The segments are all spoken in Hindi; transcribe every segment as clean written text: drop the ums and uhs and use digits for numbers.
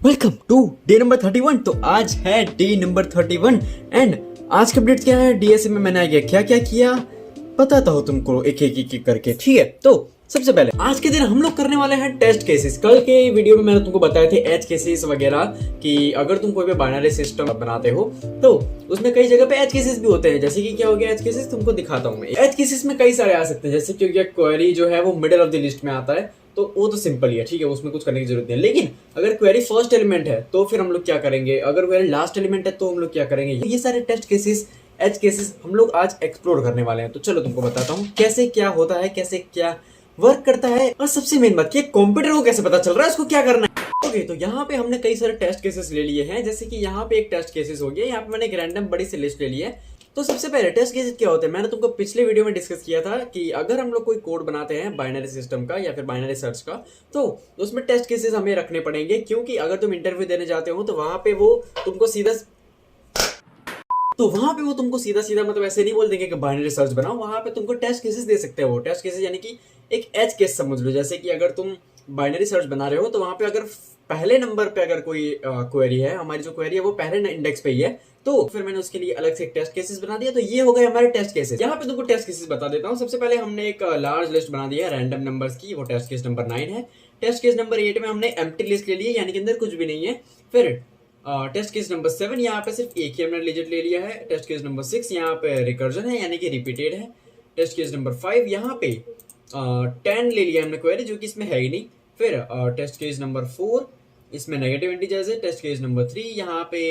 Welcome to day number 31। तो आज है डे नंबर 31 एंड आज का अपडेट क्या है डीएसए में मैंने आगे क्या क्या किया बताता हूँ तुमको एक एक करके, ठीक है। तो सबसे पहले आज के दिन हम लोग करने वाले हैं टेस्ट केसेस। कल के वीडियो में मैंने तुमको बताए थे एज केसेस वगैरह कि अगर तुम कोई भी बाइनरी सिस्टम बनाते हो तो उसमें कई जगह पे एज केसेस भी होते हैं। जैसे कि क्या हो गया एज केसेस, तुमको दिखाता हूँ मैं। एज केसेस में कई सारे आ सकते हैं, जैसे कि क्वेरी जो है वो मिडिल ऑफ द लिस्ट में आता है तो वो तो सिंपल ही है, ठीक है, उसमें कुछ करने की जरूरत नहीं है। लेकिन अगर क्वेरी फर्स्ट एलिमेंट है तो फिर हम लोग क्या करेंगे, अगर क्वेरी लास्ट एलिमेंट है तो हम लोग क्या करेंगे। ये सारे टेस्ट केसेस एज केसेस हम लोग आज एक्सप्लोर करने वाले हैं। तो चलो तुमको बताता हूँ कैसे क्या होता है, कैसे क्या वर्क करता है, और सबसे मेन बात कि कंप्यूटर को कैसे पता चल रहा है उसको क्या करना है। ओके, तो यहाँ पे हमने कई सारे टेस्ट केसेस ले लिए हैं। जैसे कि यहाँ पे एक टेस्ट केसेस हो गया, यहाँ पे मैंने एक रैंडम बड़ी सी लिस्ट ले ली है। तो सबसे पहले टेस्ट केसेस क्या होते हैं, मैंने तुमको पिछले वीडियो में डिस्कस किया था कि अगर हम लोग कोई कोड बनाते हैं बाइनरी सिस्टम का या फिर बाइनरी सर्च का तो उसमें टेस्ट केसेस हमें रखने पड़ेंगे, क्योंकि अगर तुम इंटरव्यू देने जाते हो तो वहां पे वो तुमको सीधा सीधा मतलब ऐसे नहीं बोल देंगे कि बाइनरी सर्च बनाओ, वहां पे तुमको टेस्ट केसेस दे सकते हो। टेस्ट केसेस यानी कि एक एज केस समझ लो। जैसे कि अगर तुम बाइनरी सर्च बना रहे हो तो वहां पे अगर पहले नंबर पे अगर कोई क्वेरी है, हमारी जो क्वेरी है वो पहले इंडेक्स पे ही है, तो फिर मैंने उसके लिए अलग से एक टेस्ट केसेस बना दिया। तो ये हो गए हमारे टेस्ट केसेस। यहाँ पे तुमको टेस्ट केसेस बता देता हूँ। सबसे पहले हमने एक लार्ज लिस्ट बना दिया है रैंडम नंबर्स की, वो टेस्ट केस नंबर 9 है। टेस्ट केस नंबर 8 में हमने एम्प्टी लिस्ट ले ली है, यानी कि अंदर कुछ भी नहीं है। फिर टेस्ट केस नंबर 7 यहाँ पे सिर्फ एक ही हमने डिजिट ले लिया है। टेस्ट केस नंबर 6 यहाँ पे रिकर्जन है, यानी कि रिपीटेड है। टेस्ट केस नंबर 5 यहाँ पे 10 ले लिया हमने क्वेरी, जो कि इसमें है ही नहीं। फिर टेस्ट केस नंबर 4 इसमें नेगेटिव इंटीजर्स है। टेस्ट केस नंबर 3 यहाँ पे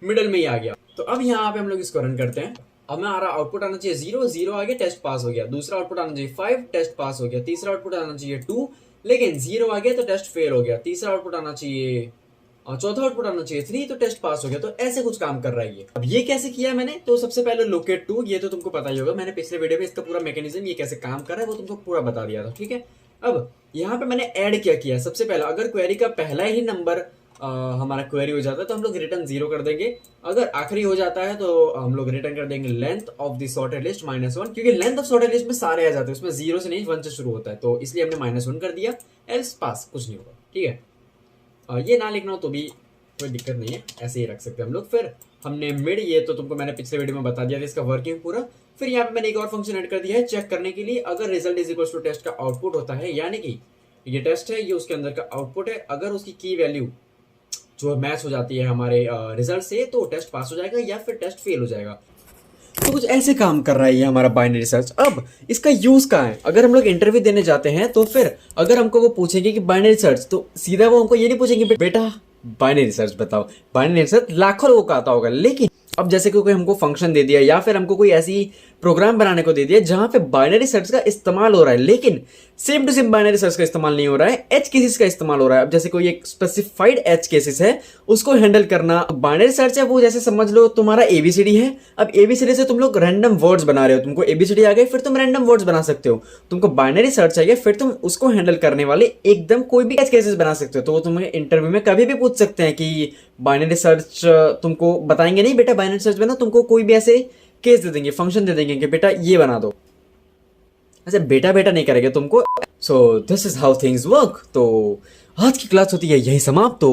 मिडल में ही आ गया। तो अब यहाँ पे हम लोग इसको रन करते हैं। अब हमारा आउटपुट आना चाहिए 0, 0 आ गया, टेस्ट पास हो गया। दूसरा आउटपुट आना चाहिए 5, टेस्ट पास हो गया। तीसरा आउटपुट आना चाहिए 2, लेकिन 0 आ गया तो टेस्ट फेल हो गया। तीसरा आउटपुट आना चाहिए, चौथा आउटपुट आना चाहिए 3, तो टेस्ट पास हो गया। तो ऐसे कुछ काम कर रहा है ये। अब ये कैसे किया मैंने, तो सबसे पहले लोकेट 2, ये तो तुमको पता ही होगा, मैंने पिछले वीडियो में इसका पूरा मैकेनिज्म ये कैसे काम कर रहा है वो तुमको पूरा बता दिया था, ठीक है। अब यहाँ पे मैंने ऐड क्या किया, सबसे पहला अगर क्वेरी का पहला ही नंबर हमारा क्वेरी हो जाता है तो हम लोग रिटर्न 0 कर देंगे। अगर आखिरी हो जाता है तो हम लोग रिटर्न कर देंगे length of the sorted list -1, क्योंकि लेंथ ऑफ सॉर्टेड लिस्ट में सारे आ जाते हैं, उसमें 0 से नहीं 1 से शुरू होता है, तो इसलिए हमने -1 कर दिया। एल्स पास कुछ नहीं होगा, ठीक है। ये ना लिखना हो तो भी कोई दिक्कत नहीं है, ऐसे ही रख सकते हैं हम लोग। फिर हमने मिड, ये तो तुमको मैंने पिछले वीडियो में बता दिया था इसका वर्किंग पूरा। फिर यहाँ पे मैंने एक और फंक्शन ऐड कर दिया है चेक करने के लिए, अगर result is equal to test का आउटपुट होता है, यानी कि ये टेस्ट है, ये उसके अंदर का आउटपुट है, अगर उसकी की वैल्यू जो मैच हो जाती है हमारे रिजल्ट से तो टेस्ट पास हो जाएगा या फिर टेस्ट फेल हो जाएगा। तो कुछ ऐसे काम कर रहा है ये हमारा बाइनरी सर्च। अब इसका यूज कहाँ है, अगर हम लोग इंटरव्यू देने जाते हैं तो फिर अगर हमको वो पूछेंगे कि बाइनरी सर्च, तो सीधा वो हमको ये नहीं पूछेंगे बेटा बाइनरी सर्च बताओ। बाइनरी सर्च लाखों लोगों का आता होगा, लेकिन अब जैसे कि कोई हमको फंक्शन दे दिया या फिर हमको कोई ऐसी प्रोग्राम बनाने को दे दिया जहां पे बाइनरी सर्च का इस्तेमाल हो रहा है, लेकिन same to same binary search का इस्तेमाल नहीं हो रहा है, एज केसेस का इस्तेमाल हो रहा है। अब जैसे कोई एक स्पेसिफाइड एज केसेस है उसको हैंडल करना, बाइनरी सर्च है वो जैसे समझ लो तुम्हारा एबीसीडी है। अब एबीसीडी से तुम लोग रैंडम वर्ड्स बना रहे हो, तुमको एबीसीडी आ गए फिर तुम रैंडम वर्ड्स बना सकते हो। तुमको बाइनरी सर्च चाहिए फिर तुम उसको हैंडल करने वाले एकदम कोई भी एज केसेस बना सकते हो। तो वो तुम्हें इंटरव्यू में कभी भी पूछ सकते हैं कि बाइनरी सर्च, तुमको बताएंगे नहीं बेटा बाइनरी सर्च बना, तुमको कोई भी ऐसे केस दे देंगे, फंक्शन दे देंगे कि बेटा ये बना दो, ऐसे बेटा बेटा नहीं करेंगे तुमको। So this is how things work. तो आज की क्लास होती है यही समाप्त। तो